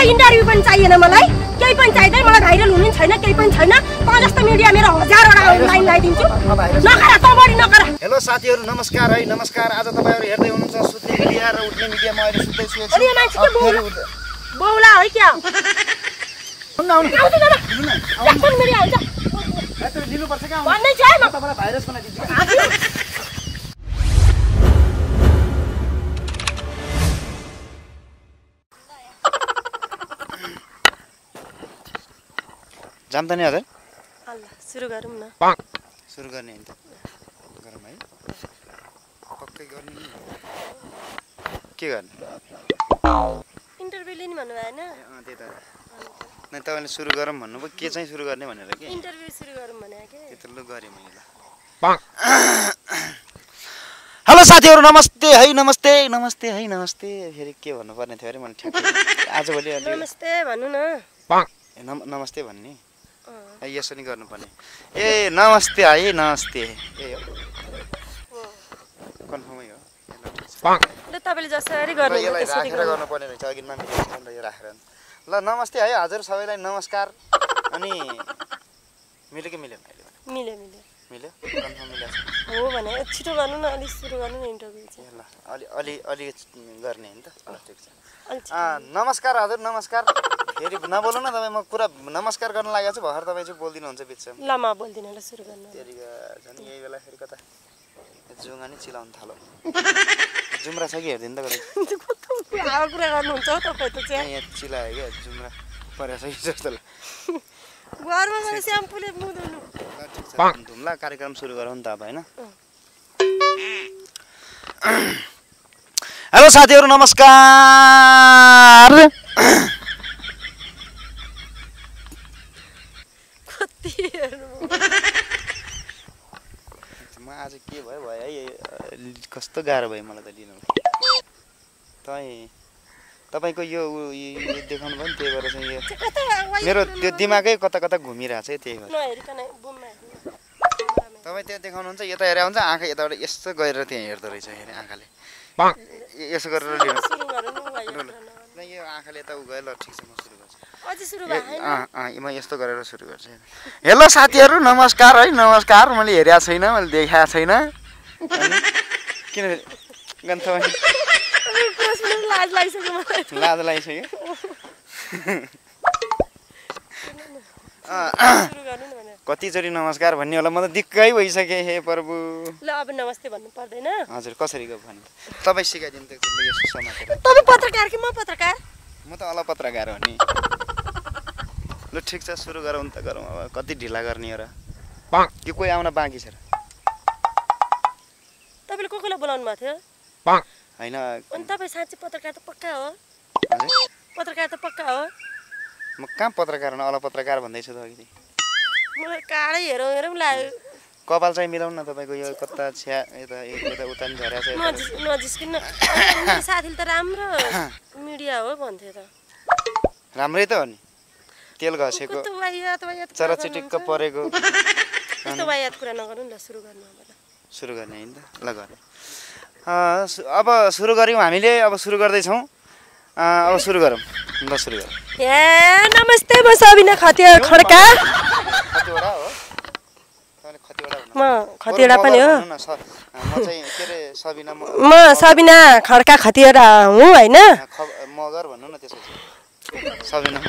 एउटा इन्टरभ्यु पनि चाहिएन मलाई, केही पनि चाहिदैन, मलाई भाइरल हुनु छैन, केही पनि छैन। त जस्तो मिडिया मेरो हजारवटा लाइन लगाइदिन्छु, नकरा त बढी नकरा। हेलो साथीहरु, नमस्कार है, नमस्कार। आज तपाईहरु हेर्दै हुनुहुन्छ सुत्ने मिडिया र उठ्ने मिडिया। म अहिले सुत्दै छु। अनि यो मान्छे के बौला हो क्या? आउनु एक्सन मिडिया हुन्छ त्यो लिनु पर्छ के? भन्दै छ म तपाईलाई भाइरस बनाइदिन्छु। जाम त नि हजुर? अल्ला सुरु गरौँ न। सुरु गर्ने हैन त? गरौँ है। पक्कै गर्ने नि। के गर्ने? इन्टरभ्यु लिने भन्नु भएन? त्यही त। नै तपाईले सुरु गरौँ भन्नुभयो, के चाहिँ सुरु गर्ने भनेर के? इन्टरभ्यु सुरु गरौँ भने के? त्यत्रो गरे मैले ल। हेलो साथीहरु, नमस्ते है, नमस्ते, नमस्ते है, नमस्ते। फेरि के भन्नुपर्ने थियो अरे मैले ठ्याक्कै आजभोलि अलि नमस्ते भन्नु न। नमस्ते भन्ने यसो नि गर्नुपर्ने। ए नमस्ते है, नमस्ते। ए हो कन्फर्मै हो। ल तपाईले जसरी गर्नु यसलाई राखेर गर्नुपर्ने रहेछ। अघि नमिलेको छ यो राखेर। ल नमस्ते है हजुर सबैलाई, नमस्कार। अनि मिल्यो कि मिलेन अहिले? मिल्यो मिल्यो मिल्यो, कन्फर्म मिल्यो हो भने छिटो गर्नु न, अलि सुरु गर्नु न इन्टरभ्यु चाहिँ। ल अलि गर्ने हैन त? ल ठीक छ। अलि नमस्कार हजुर, नमस्कार। फेरि नबोल्नु न तपाईँ, म पुरा नमस्कार गर्न लागेको छु, भर्खर तपाईँ चाहिँ बोल्दिनु हुन्छ बिचमा। ल म बोल्दिन, ल सुरु गर्नु। तेरिका झन् यही बेला फेरि कता जुङ्गा नि चिलाउन थालो। जुम्रा छ कि हेर्दिनु त कतै? हावा कुरा गर्नुहुन्छ हो तपाईँ त चाहिँ। यहाँ चिलायो क्या, जुम्रा परेछ कि जस्तो लाग्यो। घरमा गएर स्याम्पूले मुख धुनु। ल ठीक छ, धुम्ला। कार्यक्रम सुरु गरौँ नि त अब हैन? हेलो साथीहरु, नमस्कार। म आज के भयो है, कस्तो गाह्रो भयो मलाई त लिनु। तपाईको यो देखाउनु भयो नि, त्यही भएर चाहिँ यो मेरो त्यो दिमागै कता कता घुमिरहेछ है, त्यही भएर। तपाईँ त्यो देखाउनुहुन्छ, यता हेरे हुन्छ, आँखा यताबाट यस्तो गएर त्यहाँ हेर्दो रहेछ हेरे आँखाले। यसो गरेर लिनु। यो आँखाले यता उ गयो। ल ठीक छ, म सुरु गर्छु। म यस्तो गरेर सुरु गर्छु। हेलो साथीहरु, नमस्कार है, नमस्कार। मैले हेरेको छैन, मैले देखाएको छैन। किन गन्थ लाज लागिसक्यो। कतिचोटि नमस्कार भन्ने होला, म त दिक्कै भइसकेँ। हे प्रभु, ल अब नमस्ते भन्नु पर्दैन? हजुर कसरी भन्नु? तपाईँ सिकाइदिनु त यसो समातेर। तपाईँ पत्रकार कि म पत्रकार? म त अल पत्रकार हो नि। ल ठिक छ, सुरु गरौँ त गरौँ। अब कति ढिला गर्ने हो र? कि कोही आउन बाँकी छ र? तपाईँले कोलाई बोलाउनु भएको थियो? हैन। अनि तपाईँ साँच्चै पत्रकार त पक्का हो? पत्रकार त पक्का हो? म कहाँ पत्रकार हो, अल पत्रकार भन्दैछु त अघि। मलाई काडै हेरौँ हेरौँ लाग्यो। कपाल चाहिँ मिलाउनु न तपाईँको, यो कता छ्या यता उता नि झरेको छ। नजिस्किन्न। साथीले त राम्रो मिडिया हो भन्थ्यो त। राम्रै त हो नि, तेल घसेको, चराचिटिक्क परेको। त्यस्तो वायात कुरा नगर्नु ल, सुरु गर्नु अब। सुरु गर्ने हैन त? ल गर्ने। अब सुरु गर्यौँ हामीले, अब सुरु गर्दैछौँ। अब सुरु गरौँ। ल सुरु गरौँ। ए नमस्ते, म सबिना खतिया खड्का। कतिवटा हो? म खतिवडा पनि हो। म चाहिँ के रे सबिना, म सबिना खड्का खतिवडा हुँ हैन? मगर भन्नु न त्यसपछि। सबिना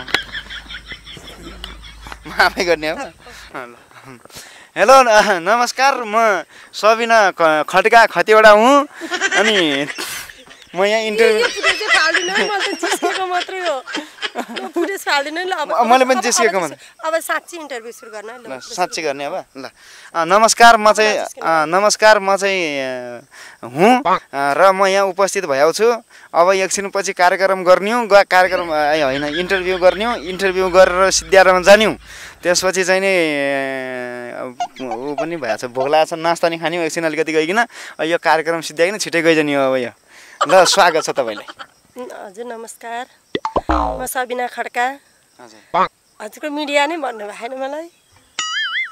म आफै गर्ने हो। हेलो नमस्कार, म सबिना खड्का खतिवडा हुँ। अनि म यहाँ इन्टरभ्यु मैले पनि जिस्केको मात्रै। अब साँच्चै इन्टरभ्यु सुरु गर्न ल। साँच्चै गर्ने अब। ल नमस्कार, म चाहिँ हुँ र म यहाँ उपस्थित भएको छु। अब एकछिनपछि कार्यक्रम गर्ने हो, कार्यक्रम होइन इन्टरभ्यु गर्ने हो। इन्टरभ्यु गरेर सिद्ध्याएर जाने हो। त्यसपछि चाहिँ नि ऊ पनि भएछ, भोक लागेको छ, नास्ता नि खाने हो। एकछिन अलिकति गइकन यो कार्यक्रम सिद्ध्याइकन छिटै गइजाने हो अब यो। ल स्वागत छ तपाईँलाई। हजुर नमस्कार, म सबिना खड्का। हजुरको मिडिया नै भन्नु भएन मलाई,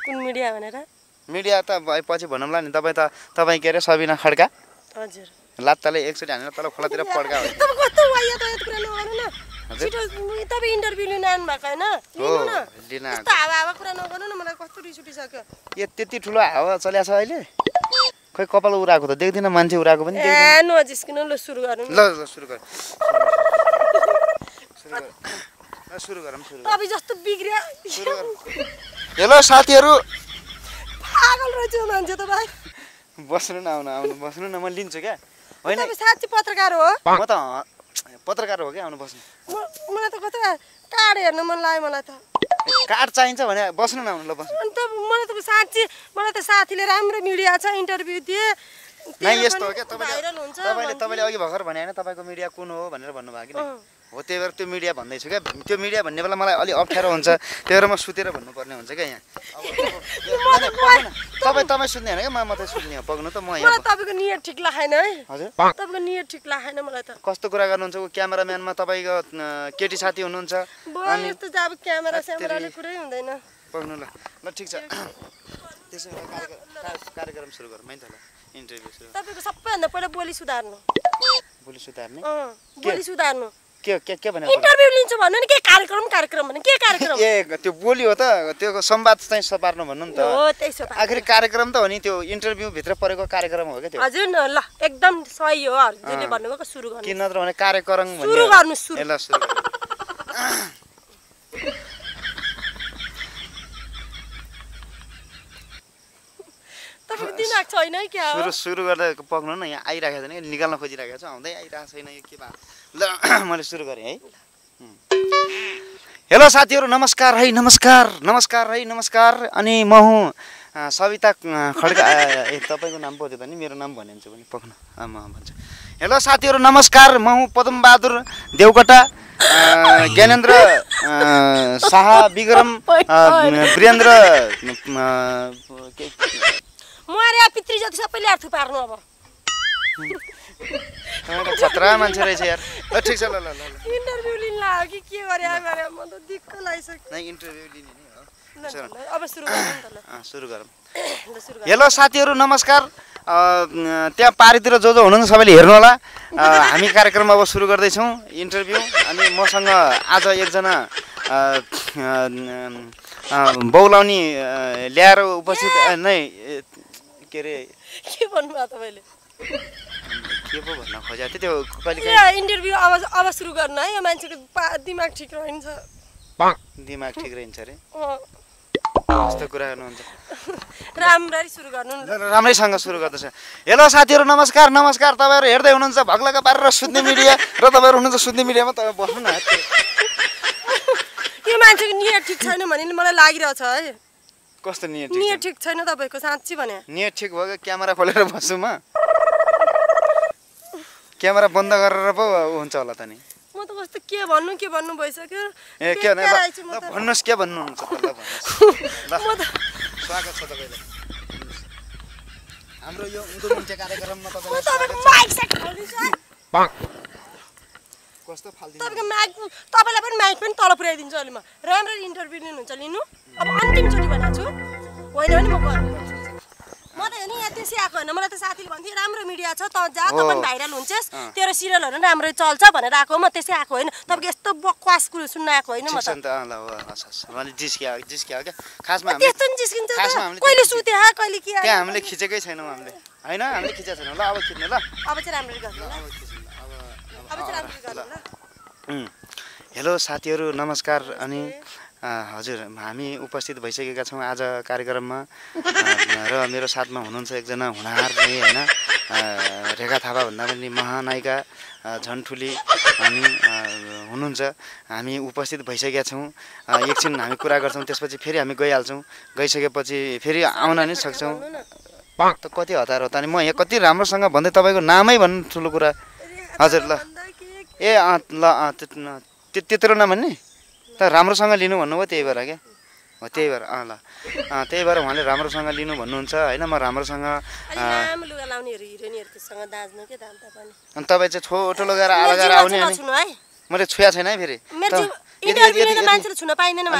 कुन मिडिया भनेर? मिडिया त पछि भनौँला नि। तपाईँ के अरे सबिना खड्का? हजुर। लात्ताले एकचोटि हानेर तल खोलातिर पड्का हो। तपाईँ कस्तो वायात कुरा नगर्नु न। छिटो तपाईँ इन्टरभ्यू लिन आउनु भएको होइन लिनु न लिन यस्तो हावा कुरा नगर्नु न मलाई कस्तो रिस उठिसक्यो त्यति ठुलो हावा चलिरहेको छ अहिले खै कपाल उराएको त देख्दिनँ मान्छे उराएको पनि ए नजिस्किनु ल सुरु गरौँ ल सुरु गर सुरु गरौँ तपाईँ जस्तो बिग्रिया हेलो साथीहरू पागल रहेछ मान्छे तपाईँ बस्नु न आउनु बस्नु न म लिन्छु क्या होइन तपाईँ साँच्ची पत्रकार हो म त पत्रकार हो क्या आउनु बस्नु मलाई त कता कार्ड हेर्नु मन लाग्यो मलाई त कार्ड चाहिन्छ भने बस्नु न आउनु ल बस्नु अन्त मलाई त साँच्ची मलाई त साथीले राम्रो मिडिया छ इन्टरभ्यू दिए नै यस्तो हो क्या तपाईँले अघि भर्खर भने होइन तपाईँको मिडिया कुन हो भनेर भन्नुभयो कि हो त्यही भएर त्यो मिडिया भन्दैछु क्या त्यो मिडिया भन्ने बेला मलाई अलि अप्ठ्यारो हुन्छ त्यही भएर म सुतेर भन्नुपर्ने हुन्छ क्या यहाँ तपाईँ सुत्ने होइन क्या म मात्रै सुत्ने हो पग्नु त म यहाँ तपाईँको नियत ठिक लागेन है हजुर तपाईँको नियत ठिक लागेन मलाई त कस्तो कुरा गर्नुहुन्छ क्यामेराम्यानमा तपाईँको केटी साथी हुनुहुन्छ अनि त अब क्यामेरा स्यामेराले कुरै हुँदैन पग्नु ल ल ठिक छ त्यसो भए कार्यक्रम सुरु गरौँ है त ल इन्टरभ्यू सुरु तपाईँको सबैभन्दा पहिला बोली सुधार्नु बोली सुधार्ने बोली सुधार्नु के भने इन्टरभ्यू लिन्छु भन्नु नि के कार्यक्रम भने के कार्यक्रम ए त्यो बोली हो त त्यो संवाद चाहिँ सपार्नु भन्नु नि त हो त्यसो आखिर कार्यक्रम त हो नि त्यो इन्टरभ्यू भित्र परेको कार्यक्रम हो क्या त्यो हजुर न ल एकदम सही हो हजुरले भन्नुभएको सुरु गर्नु किन नत्र भने कार्यक्रम भन्ने सुरु गर्नु सुरु ल सुरु तपाईको दिमाग छैन है क्या हो सुरु गर्दा पक्नु न यहाँ आइराखेको छैन निकाल्न खोजिराखेको छ आउँदै आइरहेको छैन यो के भा ल मैले सुरु गरेँ है हेलो साथीहरू नमस्कार है नमस्कार अनि म हुँ सविता खड्का ए तपाईँको नाम पो थियो त नि मेरो नाम भनिन्छ भने पक्नु म भन्छु हेलो साथीहरू नमस्कार म हुँ पदमबहादुर देवकोटा ज्ञानेन्द्र शाह विक्रम वीरेन्द्र मर्या पितृ जति सबैले अर्थ पार्नु अब खतरा मान्छे रहेछ यार ल ठिक छ ल इन्टरभ्यू लिन लाग्यो कि के गरे म त दिक्क लागिसक्यो नै इन्टरभ्यू लिने नि हो अब सुरु गरौँ त ल सुरु गरौँ हेलो साथीहरू नमस्कार त्यहाँ पारितिर जो हुनुहुन्छ सबैले हेर्नु होला हामी कार्यक्रम अब सुरु गर्दैछौँ इन्टरभ्यू अनि मसँग आज एकजना बौलाउनी ल्याएर उपस्थित नै के अरे के भन्नुभयो तपाईँले के पो भन्न खोजेको थियो त्यो कहिले इन्टरभ्यू अब सुरु गर्नु है यो मान्छेको दिमाग ठिक रहन्छ दिमाग ठिक रहन्छ अरे कस्तो कुरा गर्नुहुन्छ राम्ररी सुरु गर्नु राम्रैसँग सुरु गर्दैछ हेलो साथीहरू नमस्कार तपाईँहरू हेर्दै हुनुहुन्छ भग्लका पारेर सुत्ने मिडिया र तपाईँहरू हुनुहुन्छ सुत्ने मिडियामा तपाईँ बस्नु न यो मान्छेको नियत ठिक छैन भने मलाई लागिरहेछ है कस्तो नियत ठिक छैन तपाईँको साँच्ची भने नियत ठिक भयो क्यामेरा खोलेर बस्छु म क्यामेरा बन्द गरेर पो हुन्छ होला त नि म त कस्तो के भन्नु भइसक्यो ए के भन्नुहोस् के भन्नुहुन्छ ल स्वागत छ तपाईँलाई हाम्रो यो उँधो मुन्टे कार्यक्रममा कस्तो फाल्दिनु तपाईँलाई पनि माइक पनि तल पुर्याइदिन्छु अहिले म राम्ररी इन्टरभ्यू लिनुहुन्छ लिनु अब अन्तिमचोटि भनेको छु होइन भने म गर्नु म त हेर्नु यहाँ त्यसै आएको होइन मलाई त साथीले भन्थ्यो राम्रो मिडिया छ त जा त पनि भाइरल हुन्छस् तेरो सिरियलहरू पनि राम्ररी चल्छ भनेर आएको म त्यसै आएको होइन तपाईँको यस्तो बकवास कुरो सुन्न आएको होइन म त जिस्क्या क्या खासमा त्यस्तो नि जिस्किन्छ कहिले सुते कहिले के त्यहाँ हामीले खिचेकै छैनौँ हामीले खिचेको छैनौँ ल अब खिच्ने ल अब चाहिँ राम्ररी गर्नु ल अब चाहिँ राम्ररी गर्नु ल हेलो साथीहरू नमस्कार अनि हजुर हामी उपस्थित भइसकेका छौँ आज कार्यक्रममा र मेरो साथमा हुनुहुन्छ एकजना हुनहार नै होइन रेखा थापा भन्दा पनि महानायिका झन् ठुली अनि हुनुहुन्छ हामी उपस्थित भइसकेका छौँ एकछिन हामी कुरा गर्छौँ त्यसपछि फेरि हामी गइहाल्छौँ गइसकेपछि फेरि आउन नै सक्छौँ त कति हतार हो त अनि म यहाँ कति राम्रोसँग भन्दै तपाईँको नामै भन्नु ठुलो कुरा हजुर ल ए ल त्यत्रो नभन्ने त राम्रोसँग लिनु भन्नुभयो त्यही भएर क्या हो त्यही भएर ल त्यही भएर उहाँले राम्रोसँग लिनु भन्नुहुन्छ होइन म राम्रोसँग अनि तपाईँ चाहिँ छोटो लगाएर आएर आउने अनि मैले छुया छैन है फेरि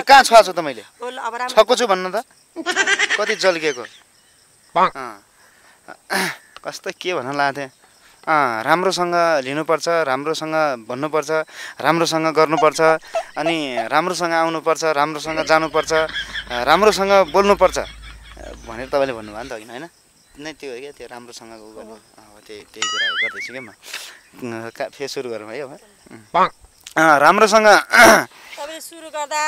कहाँ छुवा छु त मैले छको छु भन्नु त कति जल्किएको कस्तो के भन्न लाग्थेँ राम्रोसँग लिनुपर्छ, राम्रोसँग भन्नुपर्छ, राम्रोसँग गर्नुपर्छ, अनि राम्रोसँग आउनुपर्छ, राम्रोसँग जानुपर्छ, राम्रोसँग बोल्नुपर्छ भनेर तपाईँले भन्नुभयो नि त होइन नै त्यो हो क्या त्यो राम्रोसँग गर्नु त्यही कुरा गर्दैछु क्या म फेरि सुरु गरौँ है अब राम्रोसँग तपाईले सुरु गर्दा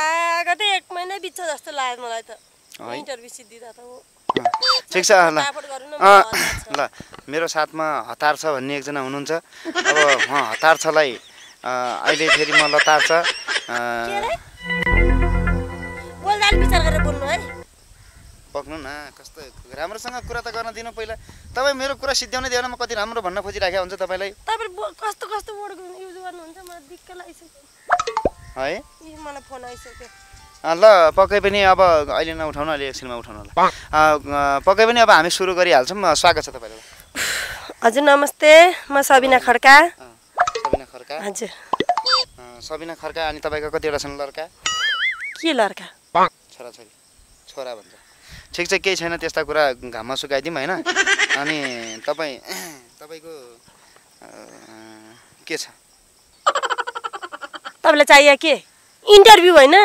गर्दै 1 महिना बित्छ जस्तो लाग्यो मलाई त इन्टरभ्यु सिद्धिदा त ठिक छ ल मेरो साथमा हतार छ भन्ने एकजना हुनुहुन्छ अब हतार छलाई अहिले फेरि म लतार छ बोल्दाले विचार गरेर बोल्नु है पक्नु न कस्तो राम्रोसँग कुरा त गर्न दिनु पहिला तपाईँ मेरो कुरा सिद्ध्याउनै दिएन म कति राम्रो भन्न खोजिराखेको हुन्छ तपाईँलाई तपाईँले कस्तो कस्तो वर्ड युज गर्नुहुन्छ मलाई दिक्क लागिसक्यो है मलाई फोन आइसक्यो ल पक्कै पनि अब अहिले नउठाउनु अहिले एकछिनमा उठाउनु ल पक्कै पनि अब हामी सुरु गरिहाल्छौँ स्वागत छ तपाईँलाई हजुर नमस्ते म सबिना खड्का सबिना खड्का हजुर सबिना खड्का अनि तपाईँको कतिवटा छन् लड्का के लड्का छोराछोरी छोरा भन्छ ठिक छ केही छैन त्यस्ता कुरा घाममा सुकाइदिउँ होइन अनि तपाईँको के छ तपाईँलाई चाहियो के इन्टरभ्यू होइन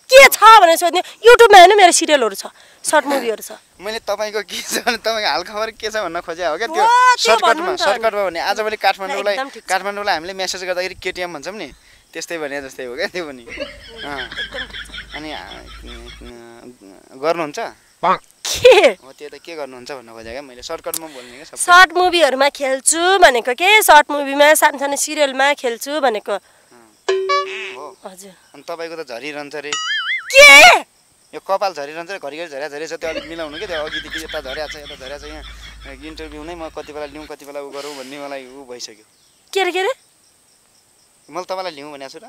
के छ भनेर सोध्ने युट्युबमा होइन मेरो सिरियलहरू छ सर्ट मुभीहरू छ मैले तपाईँको के छ भने तपाईँको हालखबर के छ भन्न खोजे हो क्या त्यो सर्टकटमा भने आजभोलि काठमाडौँलाई हामीले मेसेज गर्दाखेरि केटिएम भन्छौँ नि त्यस्तै भने जस्तै हो क्या त्यो पनि अनि गर्नुहुन्छ के हो त्यो त के गर्नुहुन्छ भन्न खोजेँ क्या मैले सर्टकटमा बोल्ने क्या सर्ट मुभीहरूमा खेल्छु भनेको के सर्ट मुभीमा सानो सानो सिरियलमा खेल्छु भनेको हो हजुर अनि तपाईँको त झरिरहन्छ रे के यो कपाल झरिरहन्छ घरिघरि झरेछ त्यो अलिक मिलाउनु क्या त्यो अघिदेखि यता झरेको छ यता झरेको छ यहाँ इन्टरभ्यू नै म कति बेला लिउँ कति बेला उ गरौँ भन्ने मलाई उ भइसक्यो के रे मैले तपाईँलाई लिउँ भनेको छु र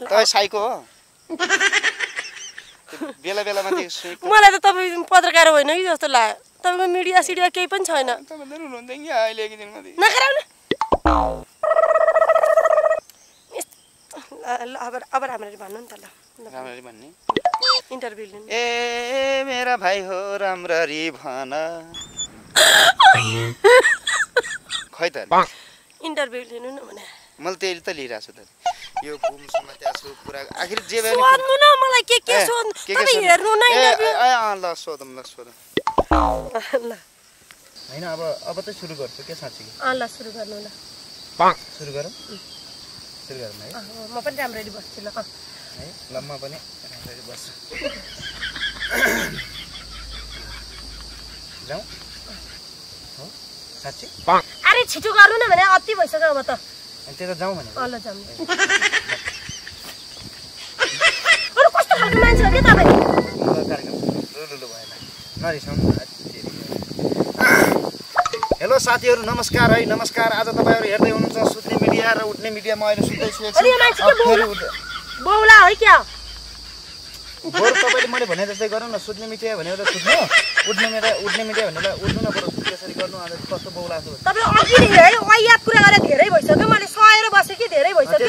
तपाईँ साइको हो बेला बेलामा मलाई त तपाईँ पत्रकार होइन कि जस्तो लाग्यो तपाईँको मिडिया सिडिया केही पनि छैन नखराउनु अब राम्ररी भन्नु नि त ल राम्ररी भन्ने इन्टरभ्यु लिनु ए मेरा भाइ हो राम्ररी भन खै त इन्टरभ्यु लिनु न भने मैले त्यही त लिइरहेको छु त यो घुमसम्म त्यहाँ छु पुरा आखिर जे भयो सोध्नु न मलाई के सोध्नु तपाईँ हेर्नु न इन्टरभ्यु ल सोधौँ ल हैन अब त सुरु गर्छु के साँच्चै ल सुरु गर्नु ल सुरु गरौँ है म पनि राम्ररी बस्छु ल है ल म पनि राम्ररी बस्छु जाउँ हो साँच्चै अरे छिटो गर्नु न भने अति भइसक्यो अब त अनि त्यता जाउँ भने ल जाउँ अरु कस्तो खालको मान्छे हो के तपाईँ कार्यक्रम रुलु भएन नरिसाउनु हेलो साथीहरू नमस्कार है नमस्कार आज तपाईँहरू हेर्दै हुनुहुन्छ सुत्ने मिडिया र उठ्ने मिडिया म अहिले सुत्दैछु बौला है क्या बरु तपाईँले मैले भने जस्तै गरौँ न सुत्ने मिडिया भनेर सुत्नु उठ्ने मिडिया भनेर उठ्नु न बरु त्यसरी गर्नु आज कस्तो बौला छु तपाईँ अघि है वायात कुरा गरेर धेरै भइसक्यो मैले सहेर बसेँ कि धेरै भइसक्यो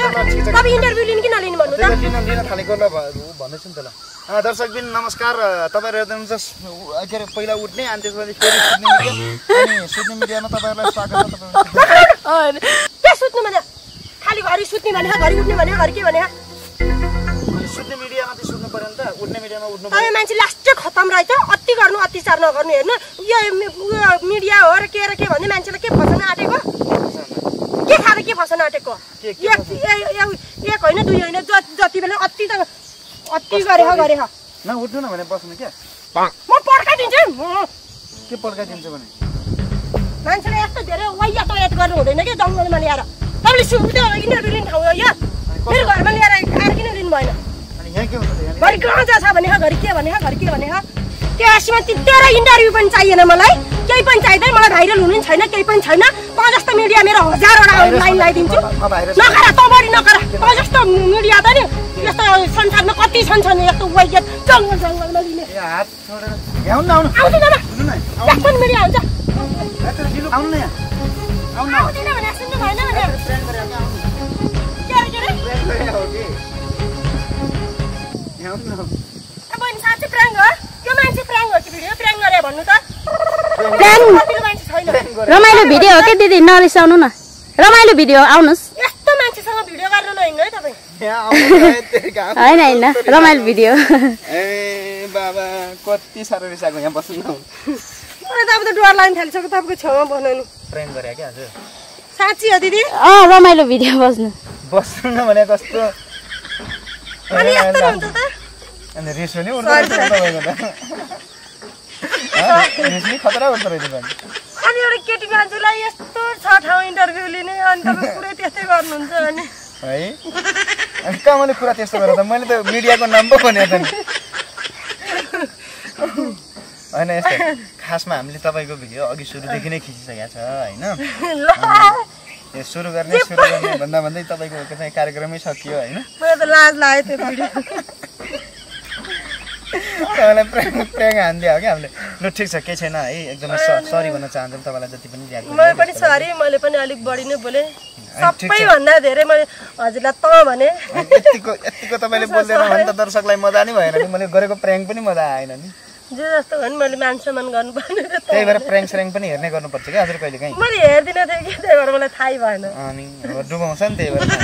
तपाईँ इन्टरभ्यु लिनु कि नलिनु भन्नु त लिन थालेको ल भन्दैछु नि त ल दर्शकबिन नमस्कार तपाईँहरू हेर्दै हुनुहुन्छ के अरे पहिला उठ्ने अनि त्यसपछि फेरि सुत्ने मिडियामा तपाईँहरूलाई स्वागत छ के सुत्नु भने खालि घरि सुत्ने भने घरि उठ्ने भने घरि के भने सुत्ने मिडियामा चाहिँ सुत्नु पर्यो नि त उठ्ने मिडियामा उठ्नु तपाईँ मान्छे लास्टै खतम रहेछ अति गर्नु अत्याचार नगर्नु हेर्नु यो मिडिया हो र के भन्ने मान्छेलाई के फसाउन आँटेको के खाएर के फसाउन आँटेको एक होइन दुई होइन जति बेला अति गरे न उठ्नु न भने बस्नु क्या म पड्काइदिन्छु के पड्काइदिन्छु भने मान्छेले यस्तो धेरै वायात गर्नु हुँदैन क्या जङ्गलमा ल्याएर तपाईँले इन्टरभ्यु लिने ठाउँ हो यहाँ मेरो घरमा ल्याएर आएर किन लिनु भएन अनि यहाँ के हुन्छ घरि गाँजा छ भने घरि के भने त्यो श्रीमती तेरो इन्टरभ्यु पनि चाहिएन मलाई केही पनि चाहिँदैन मलाई भाइरल हुनु छैन केही पनि छैन म जस्तो मिडिया मेरो 1000वटा लाइन लगाइदिन्छु नगर त बढी नगर म जस्तो मिडिया त नि यस्तो संसारमा कति छन् यस्तो वाइट जङ्गलमा लिने हात छोडेर आउनु आउँदैन यस्तो मिडिया हुन्छ आउनु न आउँदैन भने सुन्नु भएन भने अब साँच्चै प्राङ हो यो मान्छे प्राङ हो कि भिडियो प्राङ गरे भन्नु त प्राङ मान्छे छैन रमाइलो भिडियो हो के दिदी नरिसाउनु न रमाइलो भिडियो आउनुस् यस्तो मान्छेसँग भिडियो गर्न नहिँड्नु है तपाईँ होइन होइन रमाइलो भिडियो ए बाबा कति साह्रो रिसाएको यहाँ बस्नु न मलाई त अब त डर लाग्न थालिसक्यो तपाईँको छेउमा बनाउनु प्रेम गरे क्या हजुर साँच्ची हो दिदी रमाइलो भिडियो बस्नु न भने कस्तो अनि यस्तो हुन्छ त अनि रिस पनि उठ्छ तपाईँको त रिस नि खतरा उठ्दो रहेछ अनि एउटा केटी मान्छेलाई यस्तो छ ठाउँ इन्टरभ्यू लिने अनि तपाईँ पुरै त्यस्तै गर्नुहुन्छ अनि है अनि कहाँ मैले कुरा त्यस्तो गरेँ त मैले त मिडियाको नाम पो भनेको त नि होइन यस्तो खासमा हामीले तपाईँको भिडियो अघि सुरुदेखि नै खिचिसकेको छ होइन यो सुरु गर्ने भन्दा भन्दै तपाईँको चाहिँ कार्यक्रमै सकियो होइन मलाई त लाज लाग्यो त्यो भिडियो तपाईँलाई प्रेङ हानिदियो हो क्या हामीले लु ठिक छ केही छैन है एकदमै सरी भन्न चाहन्छौँ तपाईँलाई जति पनि मैले पनि सरी मैले पनि अलिक बढी नै बोलेँ सबैभन्दा धेरै मैले हजुरलाई त भने यतिको तपाईँले बोल्दैन भने त दर्शकलाई मजा नै भएन नि मैले गरेको प्र्याङ पनि मजा आएन नि जे जस्तो भने मैले मान सम्मान गर्नुपर्ने त्यही भएर प्र्याङ स्र्याङ पनि हेर्ने गर्नुपर्छ क्या हजुर कहिले काहीँ मैले हेर्दिनँ थिएँ कि त्यही भएर मलाई थाहै भएन अनि डुबाउँछ नि त्यही भएर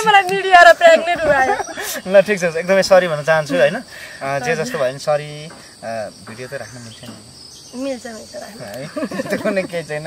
मलाई मिडिया र प्र्याङ नै डुबायो ल ठिक छ एकदमै सरी भन्न चाहन्छु होइन जे जस्तो भयो भने सरी भिडियो त राख्न मिल्छ नि मिल्छ मिल्छ है त्यो कुनै केही छैन